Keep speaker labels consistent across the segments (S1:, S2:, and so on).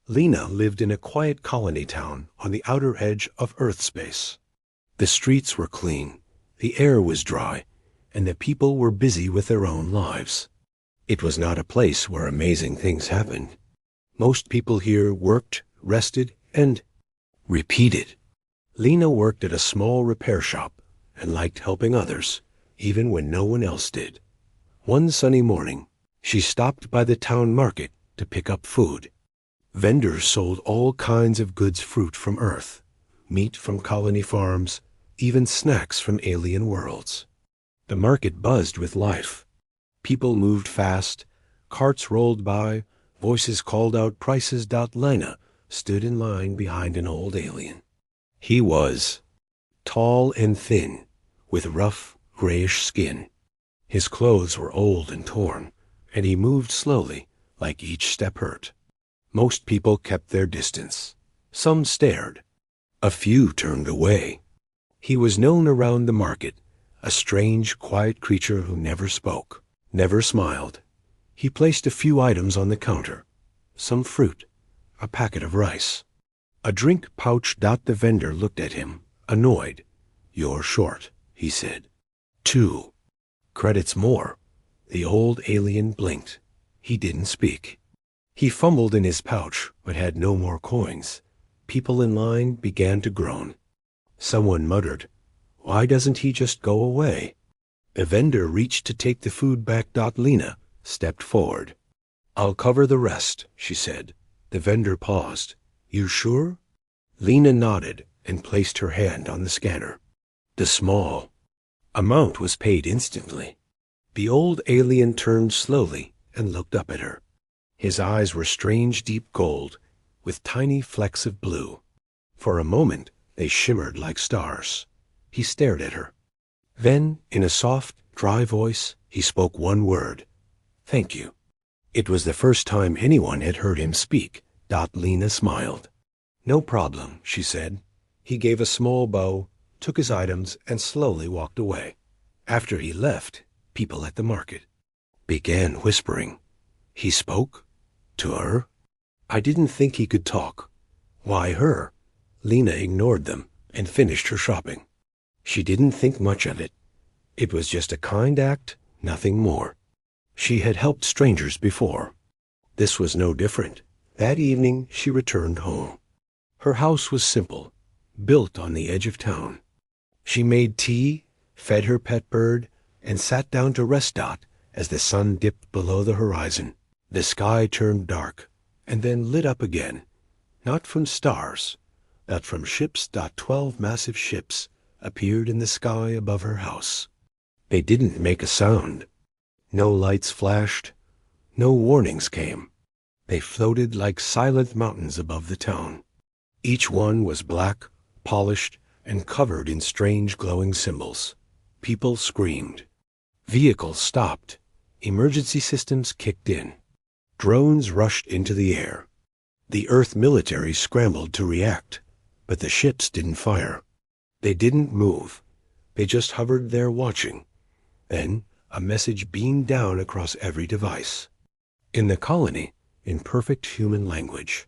S1: Lena lived in a quiet colony town on the outer edge of Earth space. The streets were clean, the air was dry, and the people were busy with their own lives. It was not a place where amazing things happened. Most people here worked, rested, and repeated. Lena worked at a small repair shop and liked helping others, even when no one else did. One sunny morning, she stopped by the town market to pick up food. Vendors sold all kinds of goods, fruit from Earth, meat from colony farms, even snacks from alien worlds. The market buzzed with life. People moved fast, carts rolled by, voices called out prices. Lena stood in line behind an old alien. He was tall and thin, with rough, grayish skin. His clothes were old and torn, and he moved slowly, like each step hurt. Most people kept their distance. Some stared. A few turned away. He was known around the market, a strange, quiet creature who never spoke, never smiled. He placed a few items on the counter. Some fruit, a packet of rice, a drink pouch. The vendor looked at him, annoyed. "You're short," he said. "2 credits more." The old alien blinked. He didn't speak. He fumbled in his pouch, but had no more coins. People in line began to groan. Someone muttered, "Why doesn't he just go away?" The vendor reached to take the food back. Lena stepped forward. "I'll cover the rest," she said. The vendor paused. "You sure?" Lena nodded and placed her hand on the scanner. The small amount was paid instantly. The old alien turned slowly and looked up at her. His eyes were strange deep gold, with tiny flecks of blue. For a moment, they shimmered like stars. He stared at her. Then, in a soft, dry voice, he spoke one word. "Thank you." It was the first time anyone had heard him speak. Lena smiled. "No problem," she said. He gave a small bow, took his items, and slowly walked away. After he left, people at the market began whispering. He spoke? To her? I didn't think he could talk. Why her? Lena ignored them and finished her shopping. She didn't think much of it. It was just a kind act, nothing more. She had helped strangers before. This was no different. That evening she returned home. Her house was simple, built on the edge of town. She made tea, fed her pet bird, and sat down to rest. As the sun dipped below the horizon, the sky turned dark and then lit up again, not from stars, but from ships. 12 massive ships appeared in the sky above her house. They didn't make a sound. No lights flashed. No warnings came. They floated like silent mountains above the town. Each one was black, polished, and covered in strange glowing symbols. People screamed. Vehicles stopped. Emergency systems kicked in. Drones rushed into the air. The Earth military scrambled to react, but the ships didn't fire. They didn't move. They just hovered there watching. Then a message beamed down across every device. In the colony, in perfect human language.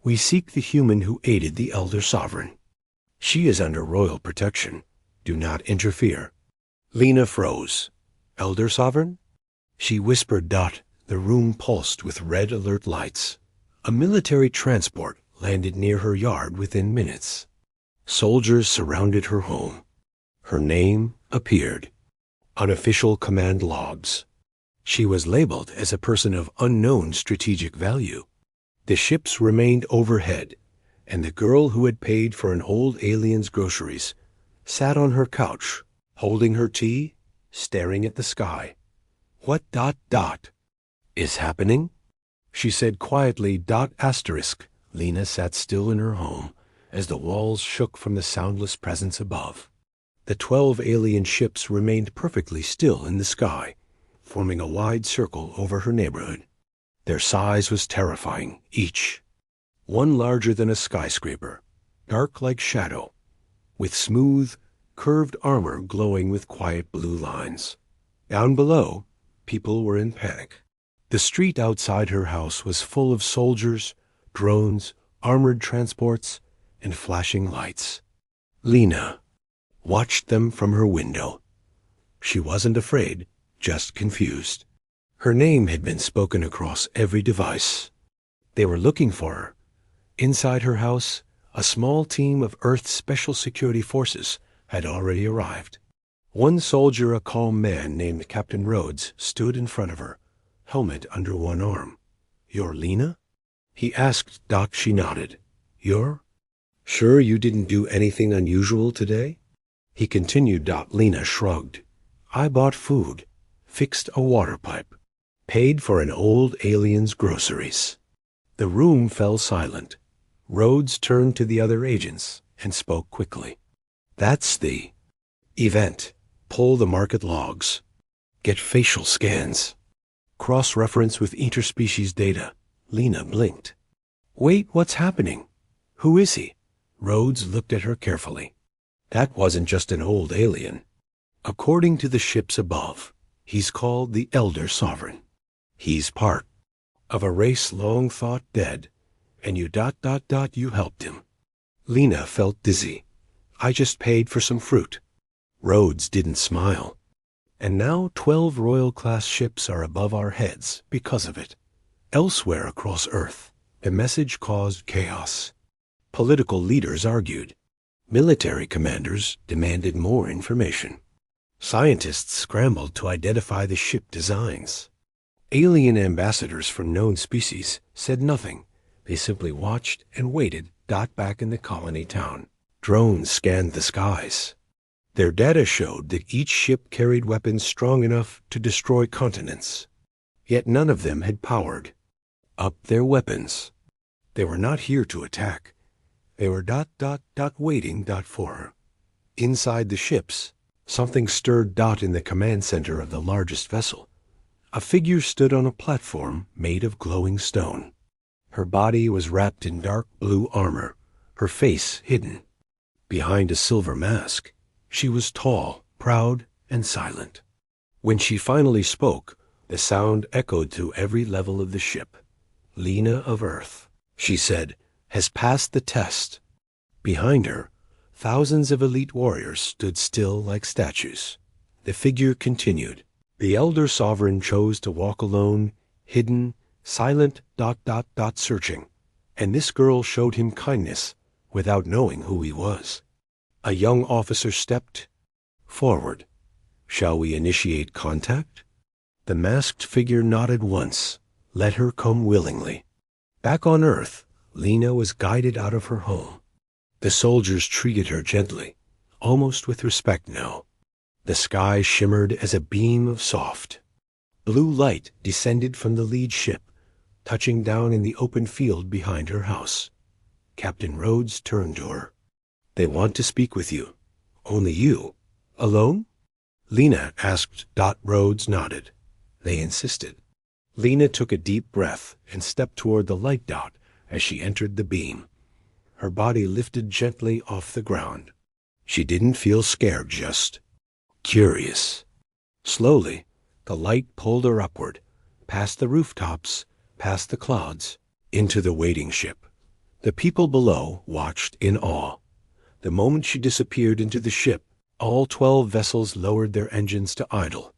S1: "We seek the human who aided the Elder Sovereign. She is under royal protection. Do not interfere." Lena froze. "Elder Sovereign?" She whispered. The room pulsed with red alert lights. A military transport landed near her yard within minutes. Soldiers surrounded her home. Her name appeared. Unofficial command logs. She was labeled as a person of unknown strategic value. The ships remained overhead, and the girl who had paid for an old alien's groceries sat on her couch, holding her tea, staring at the sky. "What is happening?" she said quietly. Lena sat still in her home as the walls shook from the soundless presence above. The 12 alien ships remained perfectly still in the sky, forming a wide circle over her neighborhood. Their size was terrifying, each. One larger than a skyscraper, dark like shadow, with smooth, curved armor glowing with quiet blue lines. Down below, people were in panic. The street outside her house was full of soldiers, drones, armored transports, and flashing lights. Lena watched them from her window. She wasn't afraid, just confused. Her name had been spoken across every device. They were looking for her. Inside her house, a small team of Earth's Special Security Forces had already arrived. One soldier, a calm man named Captain Rhodes, stood in front of her, helmet under one arm. "You're Lena?" he asked. She nodded. "You're sure you didn't do anything unusual today?" He continued. Lena shrugged. "I bought food, fixed a water pipe, paid for an old alien's groceries." The room fell silent. Rhodes turned to the other agents and spoke quickly. "That's the event. Pull the market logs. Get facial scans. Cross-reference with interspecies data." Lena blinked. "Wait, what's happening? Who is he?" Rhodes looked at her carefully. "That wasn't just an old alien. According to the ships above, he's called the Elder Sovereign. He's part of a race long thought dead, and you you helped him." Lena felt dizzy. "I just paid for some fruit." Rhodes didn't smile. "And now 12 Royal-class ships are above our heads because of it." Elsewhere across Earth, the message caused chaos. Political leaders argued. Military commanders demanded more information. Scientists scrambled to identify the ship designs. Alien ambassadors from known species said nothing. They simply watched and waited. Back in the colony town, drones scanned the skies. Their data showed that each ship carried weapons strong enough to destroy continents. Yet none of them had powered up their weapons. They were not here to attack. They were waiting for her. Inside the ships, something stirred. In the command center of the largest vessel, a figure stood on a platform made of glowing stone. Her body was wrapped in dark blue armor, her face hidden behind a silver mask. She was tall, proud, and silent. When she finally spoke, the sound echoed through every level of the ship. "Lena of Earth," she said, "has passed the test." Behind her, thousands of elite warriors stood still like statues. The figure continued. "The Elder Sovereign chose to walk alone, hidden, silent, searching. And this girl showed him kindness without knowing who he was." A young officer stepped forward. "Shall we initiate contact?" The masked figure nodded once. Let her come willingly. Back on Earth, Lena was guided out of her home. The soldiers treated her gently, almost with respect now. The sky shimmered as a beam of soft blue light descended from the lead ship, touching down in the open field behind her house. Captain Rhodes turned to her. "They want to speak with you. Only you. Alone?" Lena asked. Rhodes nodded. They insisted. Lena took a deep breath and stepped toward the light as she entered the beam. Her body lifted gently off the ground. She didn't feel scared, just curious. Slowly, the light pulled her upward, past the rooftops, past the clouds, into the waiting ship. The people below watched in awe. The moment she disappeared into the ship, all 12 vessels lowered their engines to idle.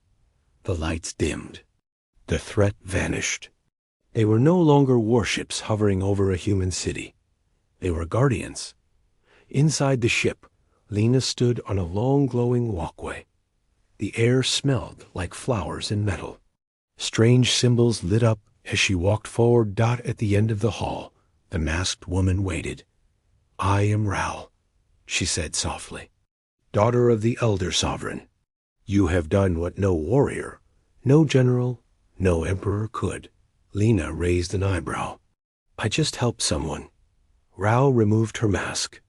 S1: The lights dimmed. The threat vanished. They were no longer warships hovering over a human city. They were guardians. Inside the ship, Lena stood on a long glowing walkway. The air smelled like flowers and metal. Strange symbols lit up as she walked forward. At the end of the hall, the masked woman waited. "I am Ral," she said softly, "daughter of the Elder Sovereign. You have done what no warrior, no general, no emperor could." Lena raised an eyebrow. "I just helped someone." Ral removed her mask.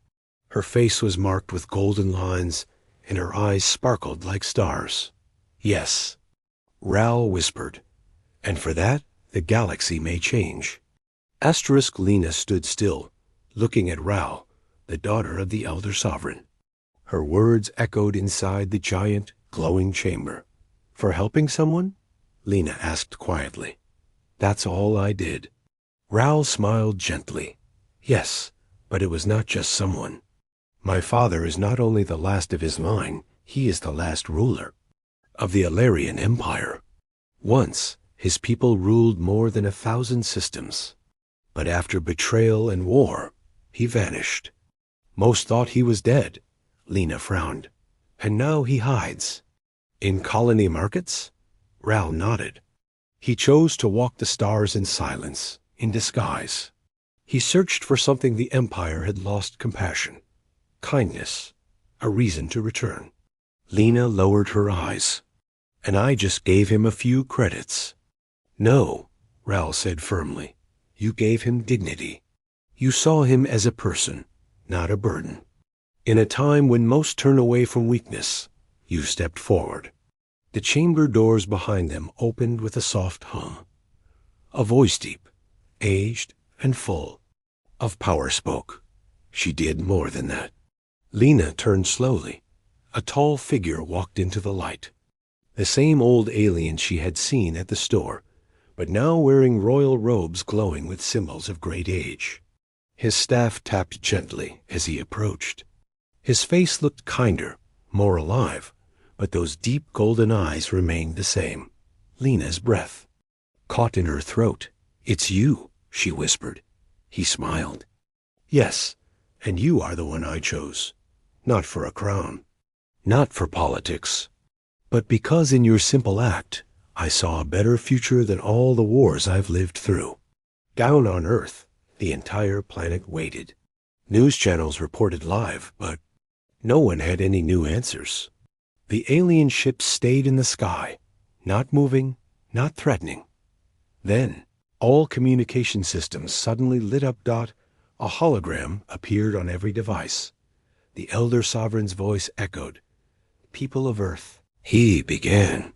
S1: Her face was marked with golden lines, and her eyes sparkled like stars. "Yes," Ral whispered, "and for that, the galaxy may change." Lena stood still, looking at Ral, the daughter of the Elder Sovereign. Her words echoed inside the giant, glowing chamber. "For helping someone?" Lena asked quietly. "That's all I did." Raoul smiled gently. Yes, but it was not just someone. My father is not only the last of his line, he is the last ruler of the Alarian Empire. Once, his people ruled more than 1,000 systems. But after betrayal and war, he vanished. Most thought he was dead. Lena frowned. And now he hides. In colony markets? Raoul nodded. He chose to walk the stars in silence, in disguise. He searched for something the Empire had lost: compassion, kindness, a reason to return. Lena lowered her eyes. And I just gave him a few credits. No, Raoul said firmly. You gave him dignity. You saw him as a person, not a burden. In a time when most turn away from weakness, you stepped forward. The chamber doors behind them opened with a soft hum. A voice deep, aged and full, of power spoke. She did more than that. Lena turned slowly. A tall figure walked into the light. The same old alien she had seen at the store, but now wearing royal robes glowing with symbols of great age. His staff tapped gently as he approached. His face looked kinder, more alive, but those deep golden eyes remained the same. Lena's breath caught in her throat. It's you, she whispered. He smiled. Yes, and you are the one I chose. Not for a crown, not for politics, but because in your simple act, I saw a better future than all the wars I've lived through. Down on Earth, the entire planet waited. News channels reported live, but no one had any new answers. The alien ships stayed in the sky, not moving, not threatening. Then, all communication systems suddenly lit up. A hologram appeared on every device. The Elder Sovereign's voice echoed. People of Earth, he began.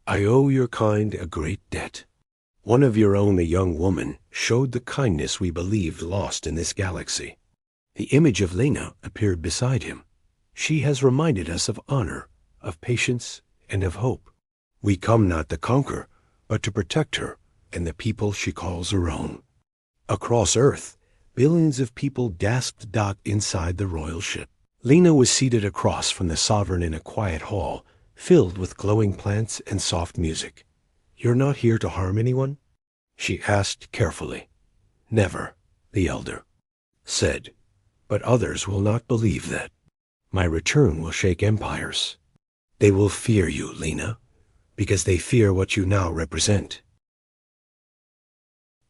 S1: I owe your kind a great debt. One of your own, a young woman, showed the kindness we believed lost in this galaxy. The image of Lena appeared beside him. She has reminded us of honor, of patience, and of hope. We come not to conquer, but to protect her and the people she calls her own. Across Earth, billions of people gasped. Inside the royal ship, Lena was seated across from the sovereign in a quiet hall, filled with glowing plants and soft music. You're not here to harm anyone? She asked carefully. Never, the elder said, but others will not believe that. My return will shake empires. They will fear you, Lena, because they fear what you now represent.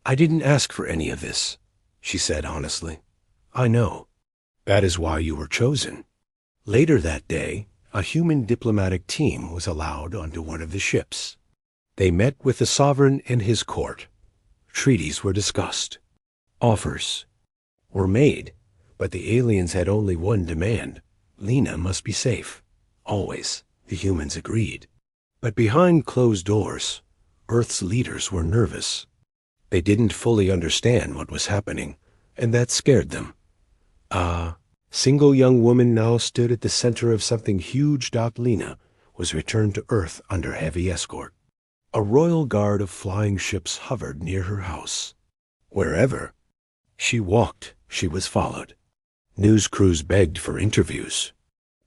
S1: I didn't ask for any of this, she said honestly. I know. That is why you were chosen. Later that day, a human diplomatic team was allowed onto one of the ships. They met with the sovereign and his court. Treaties were discussed. Offers were made, but the aliens had only one demand. Lena must be safe. Always, the humans agreed. But behind closed doors, Earth's leaders were nervous. They didn't fully understand what was happening, and that scared them. A single young woman now stood at the center of something huge. Lena was returned to Earth under heavy escort. A royal guard of flying ships hovered near her house. Wherever she walked, she was followed. News crews begged for interviews.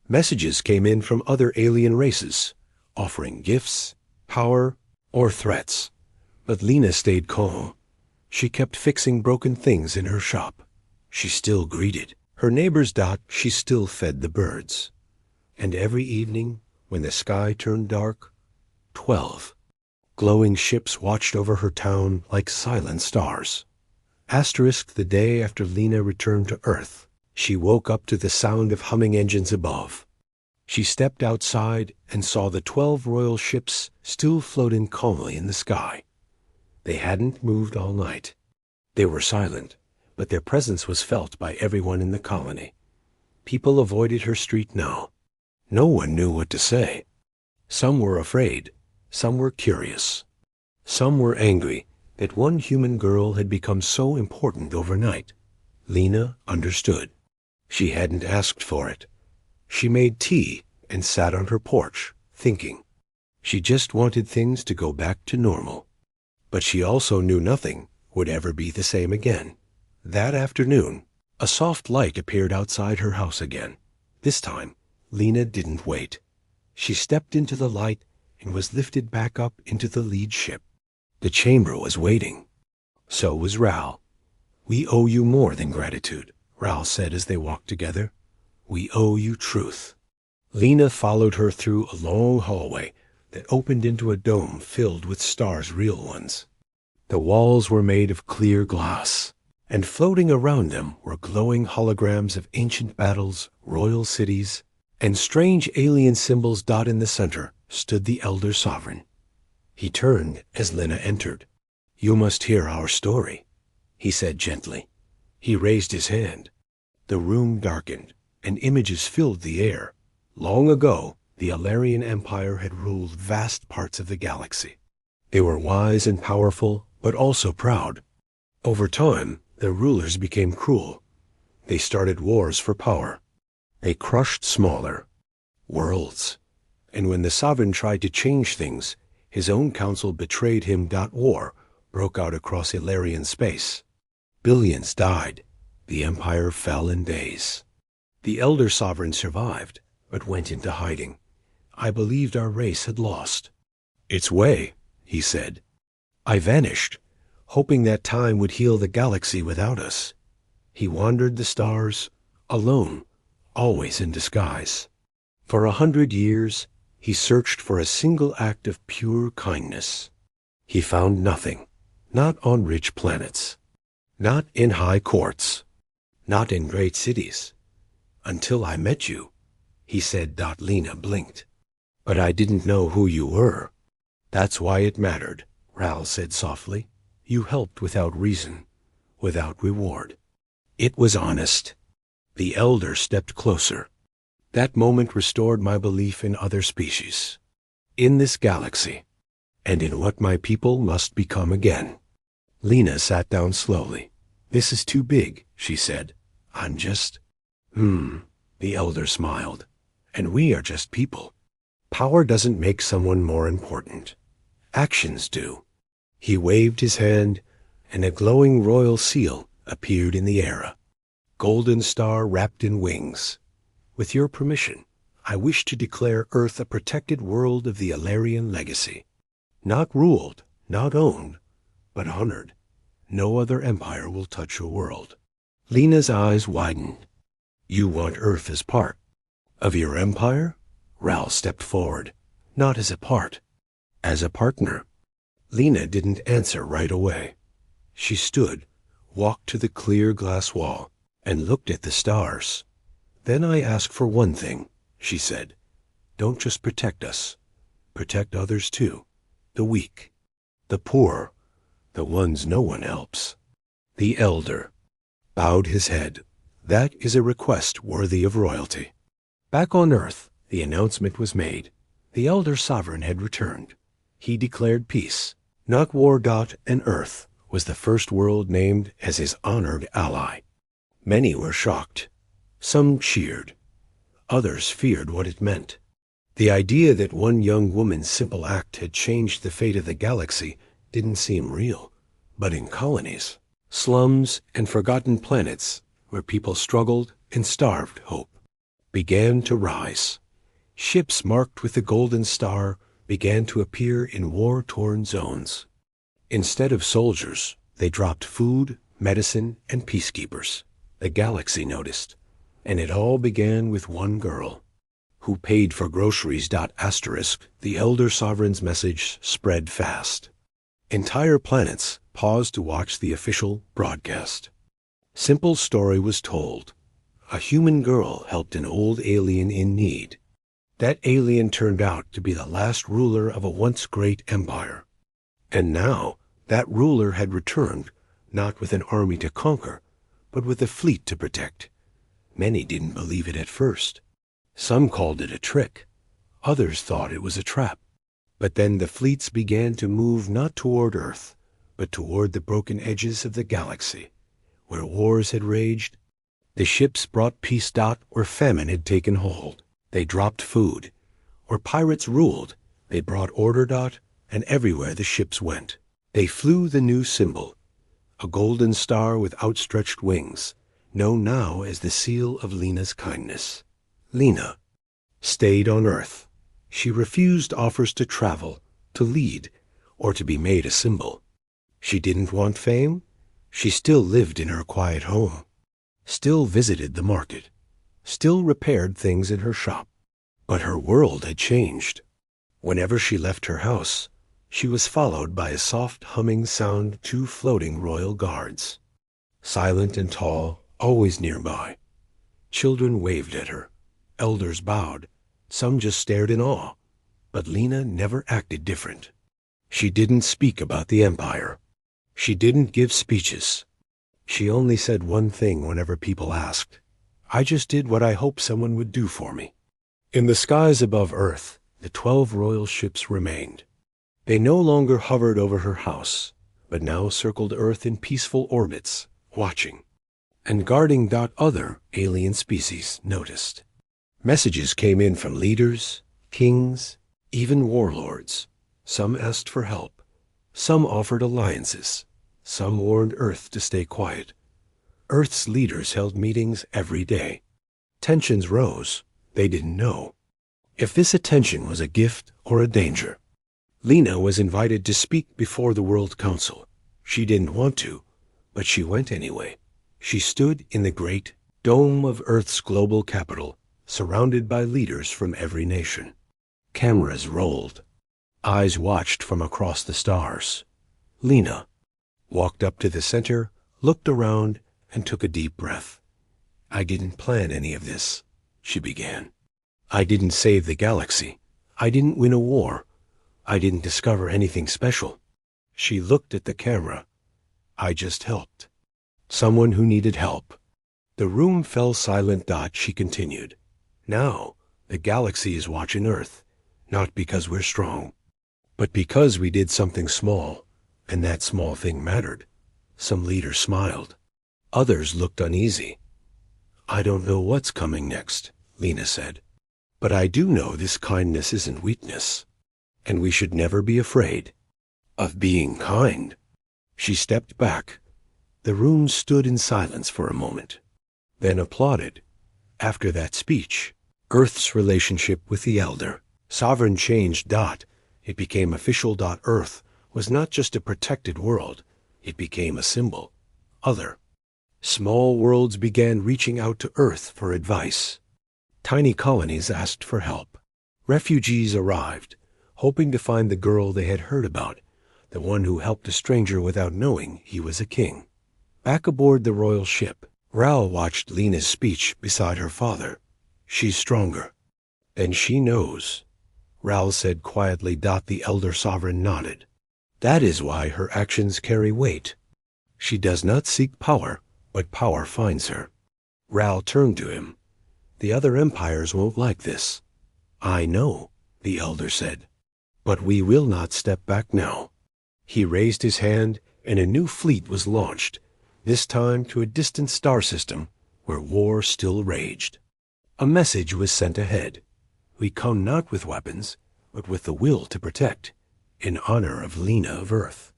S1: Messages came in from other alien races, offering gifts, power, or threats. But Lena stayed calm. She kept fixing broken things in her shop. She still greeted her neighbors. She still fed the birds. And every evening, when the sky turned dark, 12 glowing ships watched over her town like silent stars. The day after Lena returned to Earth, she woke up to the sound of humming engines above. She stepped outside and saw the 12 royal ships still floating calmly in the sky. They hadn't moved all night. They were silent, but their presence was felt by everyone in the colony. People avoided her street now. No one knew what to say. Some were afraid. Some were curious. Some were angry that one human girl had become so important overnight. Lena understood. She hadn't asked for it. She made tea and sat on her porch, thinking. She just wanted things to go back to normal. But she also knew nothing would ever be the same again. That afternoon, a soft light appeared outside her house again. This time, Lena didn't wait. She stepped into the light and was lifted back up into the lead ship. The chamber was waiting. So was Ral. "We owe you more than gratitude," Ral said as they walked together. "We owe you truth." Lena followed her through a long hallway that opened into a dome filled with stars, real ones. The walls were made of clear glass, and floating around them were glowing holograms of ancient battles, royal cities, and strange alien symbols. In the center stood the Elder Sovereign. He turned as Lena entered. "You must hear our story," he said gently. He raised his hand. The room darkened, and images filled the air. Long ago, the Alarian Empire had ruled vast parts of the galaxy. They were wise and powerful, but also proud. Over time, their rulers became cruel. They started wars for power. They crushed smaller worlds. And when the sovereign tried to change things, his own council betrayed him. War broke out across Ilarian space. Billions died. The empire fell in days. The elder sovereign survived, but went into hiding. I believed our race had lost its way, he said. I vanished, hoping that time would heal the galaxy without us. He wandered the stars, alone, always in disguise. For 100 years, he searched for a single act of pure kindness. He found nothing, not on rich planets, not in high courts, not in great cities. Until I met you, he said. Lena blinked. But I didn't know who you were. That's why it mattered, Ral said softly. You helped without reason, without reward. It was honest. The elder stepped closer. That moment restored my belief in other species, in this galaxy, and in what my people must become again. Lena sat down slowly. This is too big, she said. I'm just... The elder smiled. And we are just people. Power doesn't make someone more important. Actions do. He waved his hand, and a glowing royal seal appeared in the air. Golden star wrapped in wings. With your permission, I wish to declare Earth a protected world of the Alarian legacy. Not ruled, not owned, but honored. No other empire will touch your world. Lena's eyes widened. You want Earth as part of your empire? Ral stepped forward. Not as a part, as a partner. Lena didn't answer right away. She stood, walked to the clear glass wall, and looked at the stars. Then I ask for one thing, she said. Don't just protect us. Protect others too. The weak, the poor, the ones no one helps. The elder bowed his head. That is a request worthy of royalty. Back on Earth, the announcement was made. The elder sovereign had returned. He declared peace. Not war. And Earth was the first world named as his honored ally. Many were shocked. Some cheered. Others feared what it meant. The idea that one young woman's simple act had changed the fate of the galaxy didn't seem real. But in colonies, slums, and forgotten planets, where people struggled and starved, hope began to rise. Ships marked with the golden star began to appear in war-torn zones. Instead of soldiers, they dropped food, medicine, and peacekeepers. The galaxy noticed, and it all began with one girl who paid for groceries. The elder sovereign's message spread fast. Entire planets paused to watch the official broadcast. Simple story was told. A human girl helped an old alien in need. That alien turned out to be the last ruler of a once great empire. And now that ruler had returned, not with an army to conquer, but with a fleet to protect. Many didn't believe it at first. Some called it a trick. Others thought it was a trap. But then the fleets began to move not toward Earth, but toward the broken edges of the galaxy, where wars had raged. The ships brought peace. Where famine had taken hold, they dropped food. Where pirates ruled, they brought order. And everywhere the ships went, they flew the new symbol, a golden star with outstretched wings, known now as the seal of Lena's kindness. Lena stayed on Earth. She refused offers to travel, to lead, or to be made a symbol. She didn't want fame. She still lived in her quiet home, still visited the market, still repaired things in her shop. But her world had changed. Whenever she left her house, she was followed by a soft humming sound of 2 floating royal guards. Silent and tall, always nearby. Children waved at her. Elders bowed. Some just stared in awe. But Lena never acted different. She didn't speak about the Empire. She didn't give speeches. She only said one thing whenever people asked. I just did what I hoped someone would do for me. In the skies above Earth, the 12 royal ships remained. They no longer hovered over her house, but now circled Earth in peaceful orbits, watching and guarding. Other alien species noticed. Messages came in from leaders, kings, even warlords. Some asked for help. Some offered alliances. Some warned Earth to stay quiet. Earth's leaders held meetings every day. Tensions rose. They didn't know if this attention was a gift or a danger. Lena was invited to speak before the World Council. She didn't want to, but she went anyway. She stood in the great dome of Earth's global capital, surrounded by leaders from every nation. Cameras rolled. Eyes watched from across the stars. Lena walked up to the center, looked around, and took a deep breath. I didn't plan any of this, she began. I didn't save the galaxy. I didn't win a war. I didn't discover anything special. She looked at the camera. I just helped. Someone who needed help. The room fell silent. She continued. Now, the galaxy is watching Earth, not because we're strong, but because we did something small, and that small thing mattered. Some leaders smiled. Others looked uneasy. I don't know what's coming next, Lena said. But I do know this kindness isn't weakness, and we should never be afraid of being kind. She stepped back. The room stood in silence for a moment, then applauded. After that speech, Earth's relationship with the Elder Sovereign changed. It became official. Earth was not just a protected world. It became a symbol. Other small worlds began reaching out to Earth for advice. Tiny colonies asked for help. Refugees arrived, hoping to find the girl they had heard about, the one who helped a stranger without knowing he was a king. Back aboard the royal ship, Ral watched Lena's speech beside her father. She's stronger than she knows, Ral said quietly. The elder sovereign nodded. That is why her actions carry weight. She does not seek power, but power finds her. Ral turned to him. The other empires won't like this. I know, the elder said. But we will not step back now. He raised his hand, and a new fleet was launched, this time to a distant star system where war still raged. A message was sent ahead. We come not with weapons, but with the will to protect, in honor of Lena of Earth.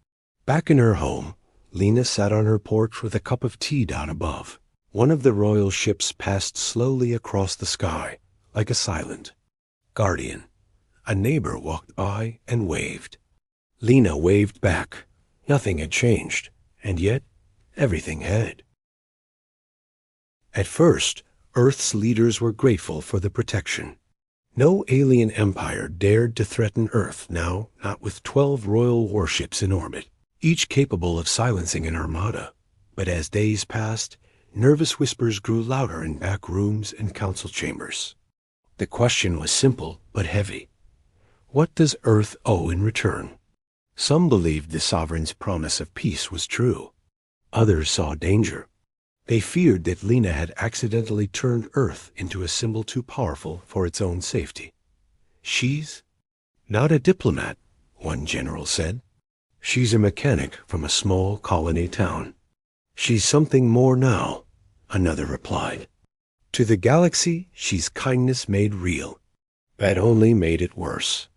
S1: Back in her home, Lena sat on her porch with a cup of tea. Above, one of the royal ships passed slowly across the sky, like a silent guardian. A neighbor walked by and waved. Lena waved back. Nothing had changed, and yet everything had. At first, Earth's leaders were grateful for the protection. No alien empire dared to threaten Earth now, not with 12 royal warships in orbit, each capable of silencing an armada. But as days passed, nervous whispers grew louder in back rooms and council chambers. The question was simple but heavy. What does Earth owe in return? Some believed the sovereign's promise of peace was true. Others saw danger. They feared that Lena had accidentally turned Earth into a symbol too powerful for its own safety. She's not a diplomat, one general said. She's a mechanic from a small colony town. She's something more now, another replied. To the galaxy, she's kindness made real. That only made it worse.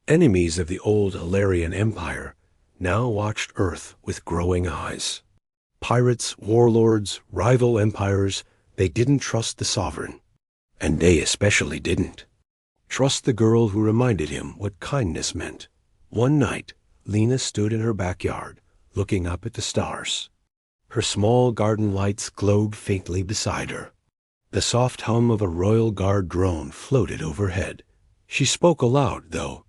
S1: Enemies of the old Ilarian Empire now watched Earth with growing eyes. Pirates, warlords, rival empires, they didn't trust the sovereign. And they especially didn't trust the girl who reminded him what kindness meant. One night, Lena stood in her backyard, looking up at the stars. Her small garden lights glowed faintly beside her. The soft hum of a Royal Guard drone floated overhead. She spoke aloud, though.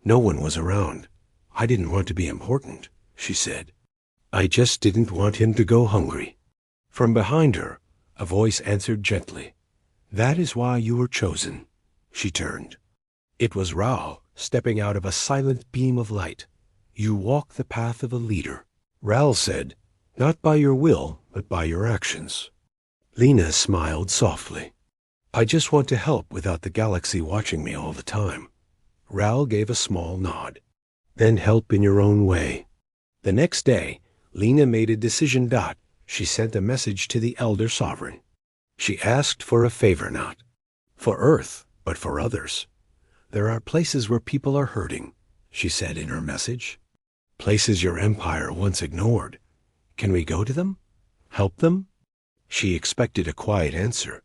S1: No one was around. I didn't want to be important, she said. I just didn't want him to go hungry. From behind her, a voice answered gently. That is why you were chosen. She turned. It was Raoul, stepping out of a silent beam of light. You walk the path of a leader. Raoul said, not by your will, but by your actions. Lena smiled softly. I just want to help without the galaxy watching me all the time. Raoul gave a small nod. Then help in your own way. The next day, Lena made a decision. She sent a message to the Elder Sovereign. She asked for a favor, not for Earth, but for others. There are places where people are hurting, she said in her message. Places your empire once ignored. Can we go to them? Help them? She expected a quiet answer.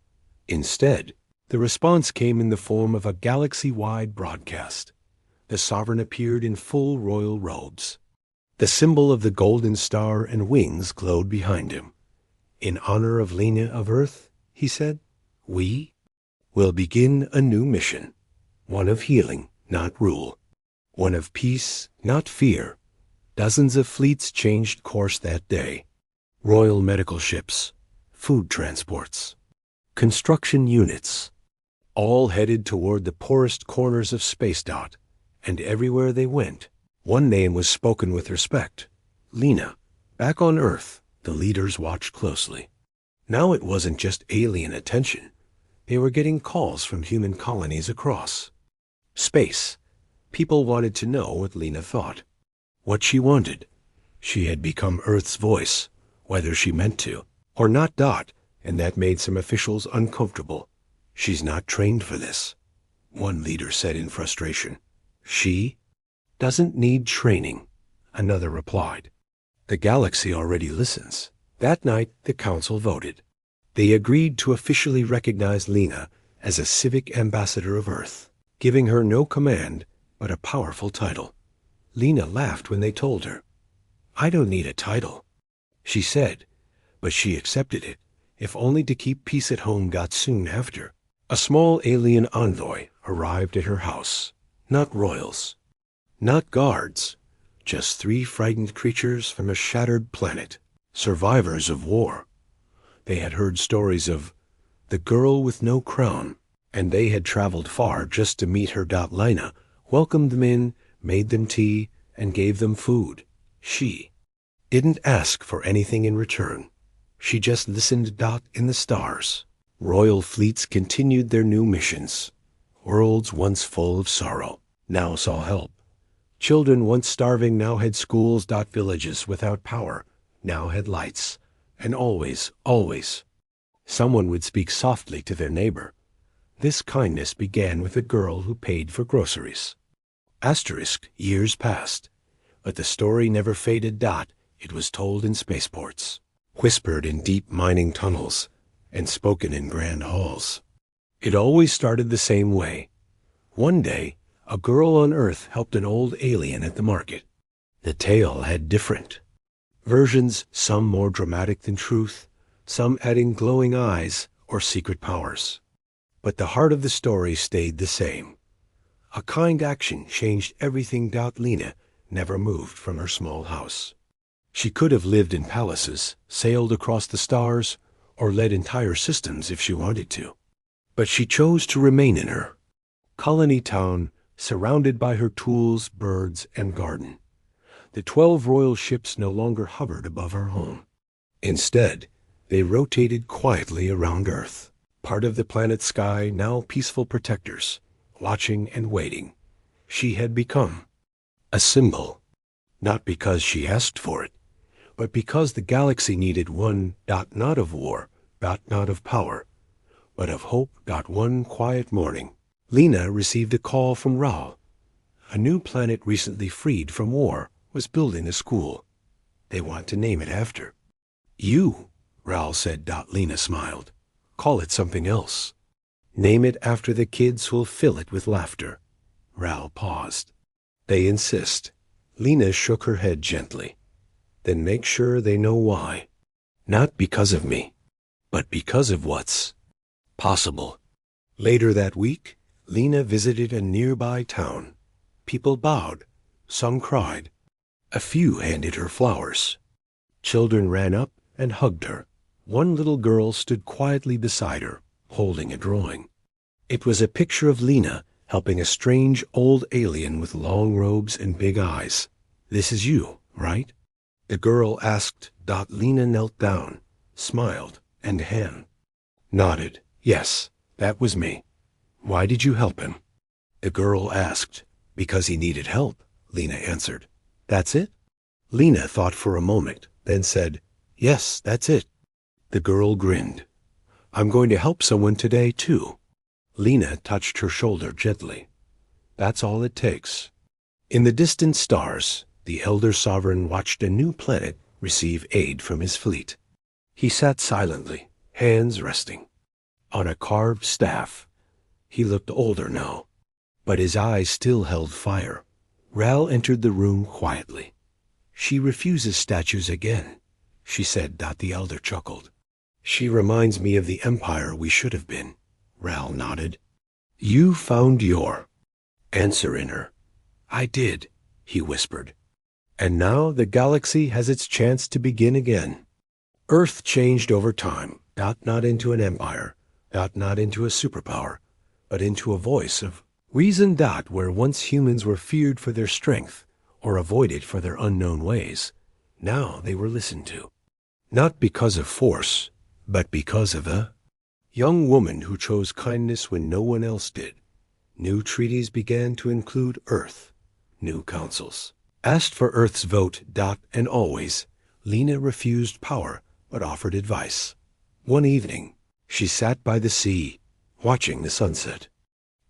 S1: Instead, the response came in the form of a galaxy-wide broadcast. The sovereign appeared in full royal robes. The symbol of the golden star and wings glowed behind him. In honor of Lena of Earth, he said, we will begin a new mission. One of healing, not rule. One of peace, not fear. Dozens of fleets changed course that day. Royal medical ships, food transports, construction units, all headed toward the poorest corners of space. And everywhere they went, one name was spoken with respect. Lena. Back on Earth, the leaders watched closely. Now it wasn't just alien attention. They were getting calls from human colonies across space. People wanted to know what Lena thought, what she wanted. She had become Earth's voice, whether she meant to or not. And that made some officials uncomfortable. She's not trained for this, one leader said in frustration. She doesn't need training, another replied. The galaxy already listens. That night, the council voted. They agreed to officially recognize Lena as a civic ambassador of Earth, giving her no command, but a powerful title. Lena laughed when they told her. I don't need a title, she said, but she accepted it, if only to keep peace at home. Soon after, a small alien envoy arrived at her house. Not royals, not guards, just 3 frightened creatures from a shattered planet, survivors of war. They had heard stories of the girl with no crown, and they had traveled far just to meet her. Lena welcomed them in, made them tea, and gave them food. She didn't ask for anything in return. She just listened. In the stars, royal fleets continued their new missions. Worlds once full of sorrow now saw help. Children once starving now had schools. Villages without power now had lights. And always, someone would speak softly to their neighbor. This kindness began with a girl who paid for groceries. Years passed, but the story never faded. It was told in spaceports, whispered in deep mining tunnels, and spoken in grand halls. It always started the same way. One day, a girl on Earth helped an old alien at the market. The tale had different versions, some more dramatic than truth, some adding glowing eyes or secret powers. But the heart of the story stayed the same. A kind action changed everything. Lena never moved from her small house. She could have lived in palaces, sailed across the stars, or led entire systems if she wanted to. But she chose to remain in her colony town, surrounded by her tools, birds, and garden. The 12 royal ships no longer hovered above her home. Instead, they rotated quietly around Earth, part of the planet's sky, now peaceful protectors, watching and waiting. She had become a symbol, not because she asked for it, but because the galaxy needed one. Not of war, not of power, but of hope. One quiet morning, Lena received a call from Raoul. A new planet recently freed from war was building a school. They want to name it after You, Ral said. Lena smiled. Call it something else. Name it after the kids who'll fill it with laughter. Ral paused. They insist. Lena shook her head gently. Then make sure they know why. Not because of me, but because of what's possible. Later that week, Lena visited a nearby town. People bowed. Some cried. A few handed her flowers. Children ran up and hugged her. One little girl stood quietly beside her, holding a drawing. It was a picture of Lena helping a strange old alien with long robes and big eyes. This is you, right? The girl asked. Lena knelt down, smiled, and nodded. Yes, that was me. Why did you help him? The girl asked. Because he needed help, Lena answered. That's it? Lena thought for a moment, then said, Yes, that's it. The girl grinned. I'm going to help someone today, too. Lena touched her shoulder gently. That's all it takes. In the distant stars, the elder sovereign watched a new planet receive aid from his fleet. He sat silently, hands resting on a carved staff. He looked older now, but his eyes still held fire. Ral entered the room quietly. She refuses statues again, she said. The elder chuckled. She reminds me of the empire we should have been. Ral nodded. You found your answer in her. I did, he whispered. And now the galaxy has its chance to begin again. Earth changed over time, not into an empire, not into a superpower, but into a voice of reason. Where once humans were feared for their strength or avoided for their unknown ways, now they were listened to. Not because of force, but because of a young woman who chose kindness when no one else did. New treaties began to include Earth. New councils asked for Earth's vote. And always, Lena refused power but offered advice. One evening, she sat by the sea, watching the sunset.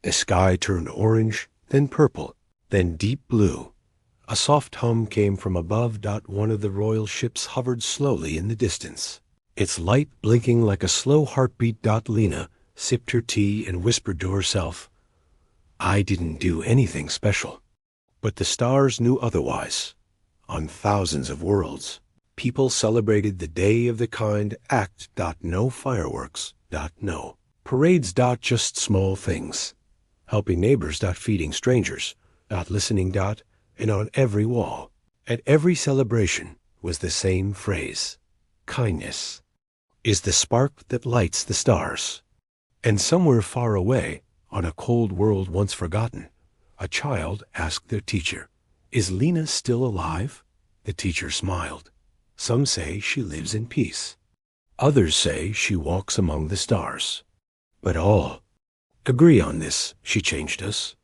S1: The sky turned orange, then purple, then deep blue. A soft hum came from above. One of the royal ships hovered slowly in the distance, its light blinking like a slow heartbeat. Lena sipped her tea and whispered to herself, I didn't do anything special. But the stars knew otherwise. On thousands of worlds, people celebrated the day of the kind act. No fireworks. No parades. Just small things. Helping neighbors. Feeding strangers. Listening. And on every wall, at every celebration, was the same phrase. Kindness is the spark that lights the stars. And somewhere far away, on a cold world once forgotten, a child asked their teacher, Is Lena still alive? The teacher smiled. Some say she lives in peace. Others say she walks among the stars. But all agree on this: she changed us.